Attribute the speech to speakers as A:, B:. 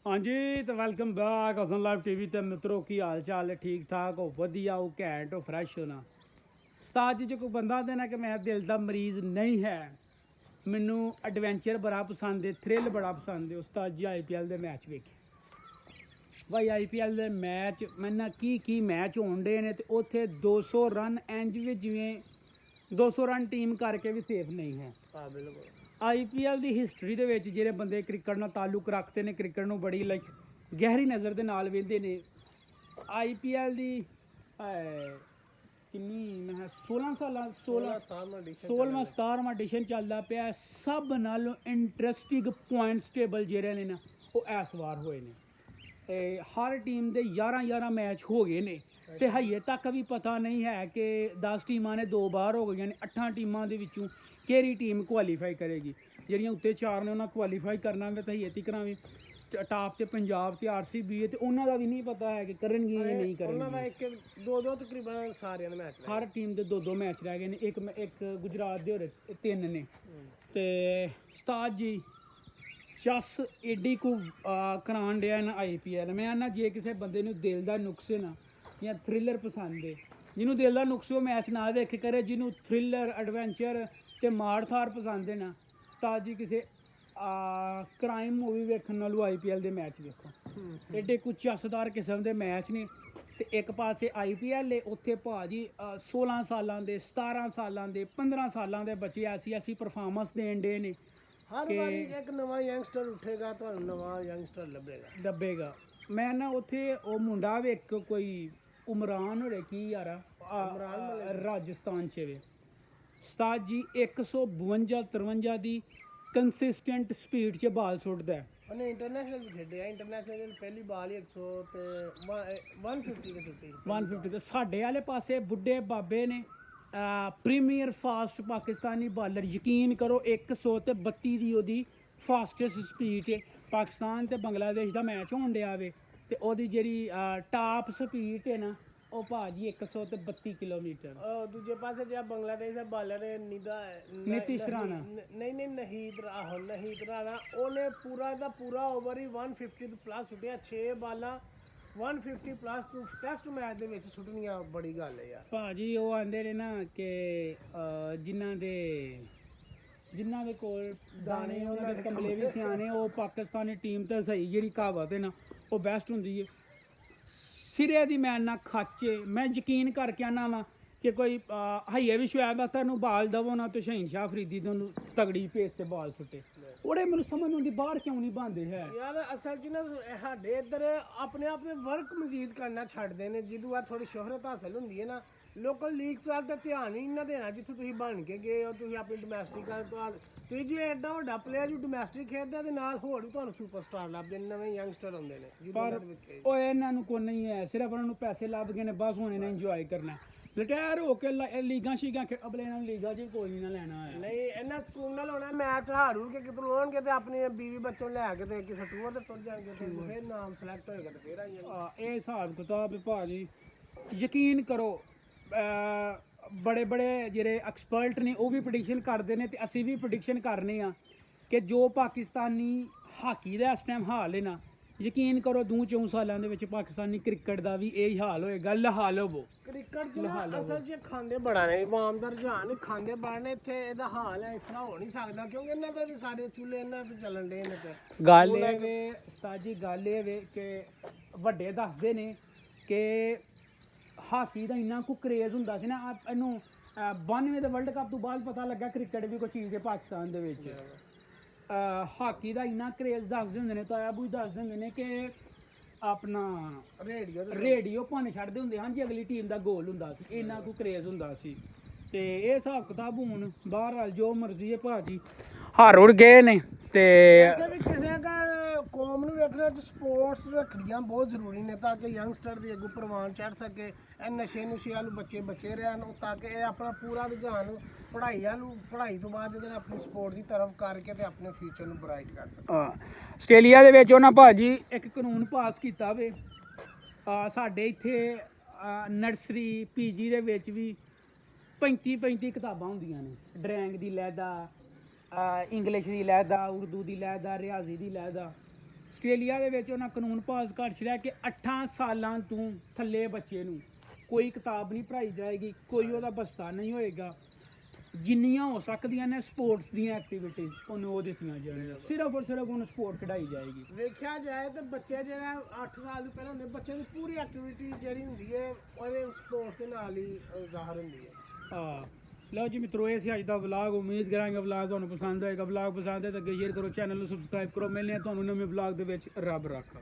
A: हाँ जी तो welcome back Hasan live TV ते मित्रों की हाल चाल है ठीक ठाक हो वधिया हो घैंट हो फ्रैश होना उस्ताद जी जो कोई बंदा देना कि मैं दिल का मरीज नहीं है मैनू एडवेंचर बड़ा पसंद है थ्रिल बड़ा पसंद है उस्ताद जी IPL के मैच वेखे भाई IPL के मैच मैं की मैच होन डे ने तो उत्थे 200 रन इंज भी जिमें 200 रन टीम करके भी सेफ नहीं है।
B: हाँ बिल्कुल।
A: IPL ਦੀ ਹਿਸਟਰੀ ਦੇ ਵਿੱਚ ਜਿਹੜੇ ਬੰਦੇ ਕ੍ਰਿਕਟ ਨਾਲ ਤਾਲੁਕ ਰੱਖਦੇ ਨੇ ਕ੍ਰਿਕਟ ਨੂੰ ਬੜੀ ਲਾਈਕ ਗਹਿਰੀ ਨਜ਼ਰ ਦੇ ਨਾਲ ਵੇਖਦੇ ਨੇ IPL ਦੀ ਕਿੰਨੀ ਮੈਂ 16 ਸਾਲਾਂ 16ਵਾਂ 17ਵਾਂ ਐਡੀਸ਼ਨ ਚੱਲਦਾ ਪਿਆ ਸਭ ਨਾਲੋਂ ਇੰਟਰਸਟਿੰਗ ਪੁਆਇੰਟਸ ਟੇਬਲ ਜਿਹੜੇ ਨੇ ਨਾ ਉਹ ਇਸ ਵਾਰ ਹੋਏ ਨੇ ਤੇ ਹਰ ਟੀਮ ਦੇ 11 ਮੈਚ ਹੋ ਗਏ ਨੇ ਤੇ ਹਜੇ ਤੱਕ ਵੀ ਪਤਾ ਨਹੀਂ ਹੈ ਕਿ 10 ਟੀਮਾਂ ਨੇ 2 ਬਾਹਰ ਹੋ ਗਈਆਂ ਨੇ 8 ਟੀਮਾਂ ਦੇ ਵਿੱਚੋਂ ਕਿਹੜੀ ਟੀਮ ਕੁਆਲੀਫਾਈ ਕਰੇਗੀ ਜਿਹੜੀਆਂ ਉੱਤੇ 4 ਨੇ ਉਹਨਾਂ ਕੁਆਲੀਫਾਈ ਕਰਨਾ ਵੇ ਤਾਂ ਹਜੇ ਤੀਕਰਾਂ ਵੀ ਟਾਪ ਤੇ ਪੰਜਾਬ ਤੇ RCB ਹੈ ਤੇ ਉਹਨਾਂ ਦਾ ਵੀ ਨਹੀਂ ਪਤਾ ਹੈ ਕਿ ਕਰਨਗੇ ਜਾਂ ਨਹੀਂ ਕਰਨਗੇ
B: ਉਹਨਾਂ ਦਾ ਇੱਕ ਦੋ ਤਕਰੀਬਨ ਸਾਰਿਆਂ ਦੇ ਮੈਚ
A: ਹਰ ਟੀਮ ਦੇ 2 ਮੈਚ ਰਹਿ ਗਏ ਨੇ ਇੱਕ ਗੁਜਰਾਤ ਦੇ ਹੋਰ 3 ਨੇ ਤੇ ਉਸਤਾਦ ਜੀ ਚਸ ਏਡੀ ਕੁ ਕਰਾਉਣ ਡਿਆ ਨਾ IPL ਮੈਂ ਨਾ ਜੇ ਕਿਸੇ ਬੰਦੇ ਨੂੰ ਦਿਲ ਦਾ ਨੁਕਸ ਹੈ ਨਾ ਜਾਂ ਥ੍ਰਿਲਰ ਪਸੰਦ ਹੈ ਜਿਹਨੂੰ ਦਿਲ ਦਾ ਨੁਕਸ ਉਹ ਮੈਚ ਨਾ ਦੇਖ ਕਰੇ ਜਿਹਨੂੰ ਥ੍ਰਿਲਰ ਐਡਵੈਂਚਰ ਤੇ ਮਾਰ ਥਾਰ ਪਸੰਦ ਹੈ ਨਾ ਤਾਂ ਜੀ ਕਿਸੇ ਕ੍ਰਾਈਮ ਮੂਵੀ ਵੇਖਣ ਨਾਲੋਂ IPL ਦੇ ਮੈਚ ਵੇਖੋ ਏਡੇ ਕੁ ਚਸਦਾਰ ਕਿਸਮ ਦੇ ਮੈਚ ਨੇ ਤੇ ਇੱਕ ਪਾਸੇ IPL ਹੈ ਉੱਥੇ ਭਾਜੀ 16 ਸਾਲਾਂ ਦੇ 17 ਸਾਲਾਂ ਦੇ 15 ਸਾਲਾਂ ਦੇ ਬੱਚੇ ਐਸੀ ਪਰਫਾਰਮੈਂਸ ਦੇਣ ਡੇ ਨੇ
B: ਹਰ ਵਾਰੀ ਇੱਕ ਨਵਾਂ ਯੰਗਸਟਰ ਉੱਠੇਗਾ ਤੁਹਾਨੂੰ ਨਵਾਂ ਯੰਗਸਟਰ ਲੱਭੇਗਾ
A: ਮੈਂ ਨਾ ਉੱਥੇ ਉਹ ਮੁੰਡਾ ਵੇਖ ਕੋਈ ਉਮਰਾਨ ਹੋਰੇ ਕੀ ਯਾਰ ਰਾਜਸਥਾਨ ਚ ਵੇ ਉਸਤਾਦ ਜੀ 152-53 ਦੀ ਕੰਸਿਸਟੈਂਟ ਸਪੀਡ 'ਚ ਬਾਲ ਸੁੱਟਦਾ
B: ਉਹਨੇ ਇੰਟਰਨੈਸ਼ਨਲ ਵੀ ਖੇਡਿਆ ਇੰਟਰਨੈਸ਼ਨਲ ਪਹਿਲੀ ਬਾਲ ਹੀ 100 ਤੇ 150 ਤੇ ਸੁੱਟੀ
A: 150 ਤੇ ਸਾਡੇ ਵਾਲੇ ਪਾਸੇ ਬੁੱਢੇ ਬਾਬੇ ਨੇ ਪ੍ਰੀਮੀਅਰ ਫਾਸਟ ਪਾਕਿਸਤਾਨੀ ਬਾਲਰ ਯਕੀਨ ਕਰੋ 132 ਦੀ ਉਹਦੀ ਫਾਸਟੈਸਟ ਸਪੀਡ ਹੈ ਪਾਕਿਸਤਾਨ ਤੇ ਬੰਗਲਾਦੇਸ਼ ਦਾ ਮੈਚ ਹੋਣ ਡਿਆ ਵੇ ਤੇ ਉਹਦੀ ਜਿਹੜੀ ਟਾਪ ਸਪੀਡ ਹੈ ਨਾ ਉਹ ਭਾਜੀ 132 ਕਿਲੋਮੀਟਰ
B: ਦੂਜੇ ਪਾਸੇ ਜਿਹੜਾ ਬੰਗਲਾਦੇਸ਼ ਦਾ ਬਾਲਰ ਹੈ
A: ਨੀਤੀਸ਼ ਰਾਣਾ
B: ਨਹੀਦ ਰਾਣਾ ਉਹਨੇ ਪੂਰਾ ਓਵਰ ਹੀ 150 ਪਲੱਸ ਸੁੱਟਿਆ 6 ਬਾਲਾਂ 150 ਪਲੱਸ ਤੋਂ ਟੈਸਟ ਮੈਚ ਦੇ ਵਿੱਚ ਸੁੱਟਣੀਆਂ ਬੜੀ ਗੱਲ ਹੈ ਯਾਰ ਭਾਜੀ
A: ਉਹ ਆਂਦੇ ਨੇ ਨਾ ਕਿ ਜਿਨ੍ਹਾਂ ਦੇ ਕੋਲ ਦਾਣੇ ਉਹਨਾਂ ਦੇ ਕਮਲੇ ਵੀ ਸਿਆਣੇ ਉਹ ਪਾਕਿਸਤਾਨੀ ਟੀਮ ਤੇ ਸਹੀ ਜਿਹੜੀ ਕਹਾਵਤ ਹੈ ਨਾ ਉਹ ਬੈਸਟ ਹੁੰਦੀ ਹੈ ਸਿਰੇ ਦੀ ਮੈਂ ਨਾ ਖਾਚੇ ਮੈਂ ਯਕੀਨ ਕਰਕੇ ਆਨਾ ਵਾ ਕਿ ਕੋਈ ਹਈਏ ਵੀ ਸ਼ੁਐਬ ਅਖਤਰ ਨੂੰ ਬਾਲ ਦਵੋ ਨਾ ਤੇ ਸ਼ਹੀਨ ਸ਼ਾਹ ਫਰੀਦੀ ਨੂੰ ਤਗੜੀ ਪੇਸ ਤੇ ਬਾਲ ਸੁੱਟੇ ਉਹਦੇ ਮੈਨੂੰ ਸਮਝ ਨਹੀਂ ਬਾਹਰ ਕਿਉਂ ਨਹੀਂ ਬੰਦੇ ਹੈ
B: ਯਾਰ ਅਸਲ 'ਚ ਨਾ ਸਾਡੇ ਇੱਧਰ ਆਪਣੇ ਆਪ ਤੇ ਵਰਕ ਮਜ਼ੀਦ ਕਰਨਾ ਛੱਡਦੇ ਨੇ ਜਦੋਂ ਆ ਥੋੜੀ ਸ਼ੋਹਰਤ ਹਾਸਲ ਹੁੰਦੀ ਹੈ ਨਾ ਲੋਕਲ ਲੀਗ ਸਾਲ ਤੇ ਧਿਆਨ ਹੀ ਨਾ ਦੇਣਾ ਜਿੱਥੋਂ ਤੁਸੀਂ ਬਣ ਕੇ ਗਏ ਹੋ ਤੁਸੀਂ ਆਪਣੀ ਡੋਮੈਸਟਿਕ ਤੁਸੀਂ ਜੇ ਐਡਾ ਵੱਡਾ ਪਲੇਅਰ ਜੋ ਡੋਮੈਸਟਿਕ ਖੇਡਦਾ ਤੇ ਨਾਲ ਹੋਰ ਵੀ ਤੁਹਾਨੂੰ ਸੁਪਰਸਟਾਰ ਲੱਭਦੇ ਨੇ ਨਵੇਂ ਯੰਗਸਟਰ ਹੁੰਦੇ ਨੇ
A: ਪਰ ਉਹ ਇਹਨਾਂ ਨੂੰ ਕੋਈ ਨਹੀਂ ਹੈ ਸਿਰਫ ਉਹਨਾਂ ਨੂੰ ਪੈਸੇ ਲੱਭ ਗਏ ਨੇ ਬਸ ਹੁਣ ਇਹਨਾਂ ਇੰਜੋਏ ਕਰਨਾ ਰਿਟਾਇਰ ਹੋ ਕੇ ਲੀਗਾਂ ਸ਼ੀਗਾਂ ਅਬਲੇ ਇਹਨਾਂ ਨੂੰ ਲੀਗਾਂ 'ਚ ਕੋਈ ਨਹੀਂ ਨਾ ਲੈਣਾ ਹੈ ਨਹੀਂ
B: ਇਹਨਾਂ ਸਕੂਲ ਨਾਲ ਹੋਣਾ ਮੈਚ ਹਾਰੂ ਕੇ ਕਿਧਰੋਂ ਆਉਣਗੇ ਤੇ ਆਪਣੀ ਬੀਵੀ ਬੱਚੋਂ ਲੈ ਕੇ ਤੇ ਕਿਸੇ ਟੂਰ ਤੇ ਤੁਰ ਜਾਣਗੇ ਤੇ ਫਿਰ ਨਾਮ ਸਿਲੈਕਟ ਹੋਏਗਾ ਤੇ ਫਿਰ ਆਈਏ
A: ਇਹ ਹਿਸਾਬ ਕਿਤਾਬ ਹੈ ਭਾਜੀ ਯਕੀਨ ਕਰੋ ਬੜੇ ਜਿਹੜੇ ਐਕਸਪਰਟ ਨੇ ਉਹ ਵੀ ਪ੍ਰੈਡਿਕਸ਼ਨ ਕਰਦੇ ਨੇ ਤੇ ਅਸੀਂ ਵੀ ਪ੍ਰੈਡਿਕਸ਼ਨ ਕਰਨੇ ਆ ਕਿ ਜੋ ਪਾਕਿਸਤਾਨੀ ਹਾਕੀ ਦਾ ਇਸ ਟਾਈਮ ਹਾਲ ਹੈ ਨਾ ਯਕੀਨ ਕਰੋ 2-4 ਸਾਲਾਂ ਦੇ ਵਿੱਚ ਪਾਕਿਸਤਾਨੀ ਕ੍ਰਿਕਟ ਦਾ ਵੀ ਇਹ ਹਾਲ ਹੋਏਗਾ ਲਹਾਲ ਹੋਵੋ
B: ਕ੍ਰਿਕਟ ਚ ਅਸਲ 'ਚ ਖਾਂਦੇ ਬੜਾ ਨੇ ਆਵਾਮ ਦਾ ਰੁਝਾਨ ਖਾਂਦੇ ਬੜਾ ਨੇ ਇੱਥੇ ਇਹਦਾ ਹਾਲ ਹੈ ਇਸ ਤਰ੍ਹਾਂ ਹੋ ਨਹੀਂ ਸਕਦਾ ਕਿਉਂਕਿ ਇਹਨਾਂ ਦੇ ਵੀ ਸਾਰੇ ਚੁੱਲ੍ਹੇ ਇਹਨਾਂ ਤੇ ਚੱਲਣ ਡੇ ਨੇ ਤੇ
A: ਗੱਲ ਇਹ ਵੇ ਉਸਤਾਦ ਜੀ ਗੱਲ ਇਹ ਵੇ ਕਿ ਵੱਡੇ ਦੱਸਦੇ ਨੇ ਕਿ ਹਾਕੀ ਦਾ ਇੰਨਾ ਕੁ ਕਰੇਜ਼ ਹੁੰਦਾ ਸੀ ਨਾ ਇਹਨੂੰ 92 ਦੇ ਵਰਲਡ ਕੱਪ ਤੋਂ ਬਾਅਦ ਪਤਾ ਲੱਗਾ ਕ੍ਰਿਕਟ ਵੀ ਕੋਈ ਚੀਜ਼ ਹੈ ਪਾਕਿਸਤਾਨ ਦੇ ਵਿੱਚ ਹਾਕੀ ਦਾ ਇੰਨਾ ਕਰੇਜ਼ ਦੱਸਦੇ ਹੁੰਦੇ ਨੇ ਤਾਇਆ ਬੂਈ ਦੱਸਦੇ ਹੁੰਦੇ ਨੇ ਕਿ ਆਪਣਾ ਰੇਡੀਓ ਭੰਨ ਛੱਡਦੇ ਹੁੰਦੇ ਹਨ ਜੀ ਅਗਲੀ ਟੀਮ ਦਾ ਗੋਲ ਹੁੰਦਾ ਸੀ ਇੰਨਾ ਕੁ ਕਰੇਜ਼ ਹੁੰਦਾ ਸੀ ਤੇ ਇਹ ਹਿਸਾਬ ਕਿਤਾਬ ਹੁਣ ਬਾਹਰ ਜੋ ਮਰਜ਼ੀ ਹੈ ਭਾਜੀ ਹਾਰ ਉੜ ਗਏ ਨੇ ਤੇ
B: ਕਿਸੇ ਦਾ ਕੌਮ ਨੂੰ ਵੇਖਣਾ ਚ ਸਪੋਰਟਸ ਰੱਖਣੀਆਂ ਬਹੁਤ ਜ਼ਰੂਰੀ ਨੇ ਤਾਂ ਕਿ ਯੰਗਸਟਰ ਦੀ ਅੱਗੋਂ ਪ੍ਰਵਾਨ ਚੜ੍ਹ ਸਕੇ ਇਹ ਨਸ਼ੇ ਵਾਲੂ ਬੱਚੇ ਰਹਿਣ ਤਾਂ ਕਿ ਇਹ ਆਪਣਾ ਪੂਰਾ ਰੁਝਾਨ ਪੜ੍ਹਾਈ ਤੋਂ ਬਾਅਦ ਇਹਦੇ ਆਪਣੀ ਸਪੋਰਟ ਦੀ ਤਰਫ ਕਰਕੇ ਤੇ ਆਪਣੇ ਫਿਊਚਰ ਨੂੰ ਬ੍ਰਾਈਟ ਕਰ ਸਕੇ
A: ਆਸਟ੍ਰੇਲੀਆ ਦੇ ਵਿੱਚ ਉਹਨਾਂ ਭਾਜੀ ਇੱਕ ਕਾਨੂੰਨ ਪਾਸ ਕੀਤਾ ਵੇ ਸਾਡੇ ਇੱਥੇ ਨਰਸਰੀ PG ਦੇ ਵਿੱਚ ਵੀ 35 ਕਿਤਾਬਾਂ ਹੁੰਦੀਆਂ ਨੇ ਡਰਾਇੰਗ ਦੀ ਲਹਿਦਾ ਇੰਗਲਿਸ਼ ਦੀ ਲਹਿਦਾ ਉਰਦੂ ਦੀ ਲਹਿਦਾ ਰਿਆਜ਼ੀ ਦੀ ਲਹਿਦਾ ਆਸਟ੍ਰੇਲੀਆ ਦੇ ਵਿੱਚ ਉਹਨਾਂ ਕਾਨੂੰਨ ਪਾਸ ਕਰ ਛੜਿਆ ਕਿ 8 ਸਾਲਾਂ ਤੋਂ ਥੱਲੇ ਬੱਚੇ ਨੂੰ ਕੋਈ ਕਿਤਾਬ ਨਹੀਂ ਪੜ੍ਹਾਈ ਜਾਏਗੀ, ਕੋਈ ਉਹਦਾ ਬਸਤਾ ਨਹੀਂ ਹੋਏਗਾ। ਜਿੰਨੀਆਂ ਹੋ ਸਕਦੀਆਂ ਨੇ ਸਪੋਰਟਸ ਦੀਆਂ ਐਕਟੀਵਿਟੀਜ਼ ਉਹਨੂੰ ਉਹ ਦਿੱਤੀਆਂ ਜਾਣਗੀਆਂ, ਸਿਰਫ ਔਰ ਸਿਰਫ ਉਹਨੂੰ ਸਪੋਰਟ ਕਢਾਈ ਜਾਏਗੀ।
B: ਵੇਖਿਆ ਜਾਏ ਤਾਂ ਬੱਚੇ ਜਿਹੜਾ 8 ਸਾਲ ਤੋਂ ਪਹਿਲਾਂ ਹੁੰਦੇ ਬੱਚੇ ਦੀ ਪੂਰੀ ਐਕਟੀਵਿਟੀ ਜਿਹੜੀ ਹੁੰਦੀ ਹੈ ਉਹਦੇ ਸਪੋਰਟਸ ਦੇ ਨਾਲ ਹੀ ਜ਼ਾਹਰ ਹੁੰਦੀ ਹੈ।
A: ਹਾਂ ਲਓ ਜੀ ਮਿੱਤਰੋ, ਇਹ ਸੀ ਅੱਜ ਦਾ ਵਲੌਗ। ਉਮੀਦ ਕਰਾਂਗੇ ਵਲੌਗ ਤੁਹਾਨੂੰ ਪਸੰਦ ਆਏਗਾ। ਵਲੌਗ ਪਸੰਦ ਹੈ ਤਾਂ ਅੱਗੇ ਸ਼ੇਅਰ ਕਰੋ, ਚੈਨਲ ਨੂੰ ਸਬਸਕ੍ਰਾਈਬ ਕਰੋ। ਮਿਲਦੇ ਹਾਂ ਤੁਹਾਨੂੰ ਨਵੇਂ ਵਲੌਗ ਦੇ ਵਿੱਚ। ਰੱਬ ਰਾਖਾ।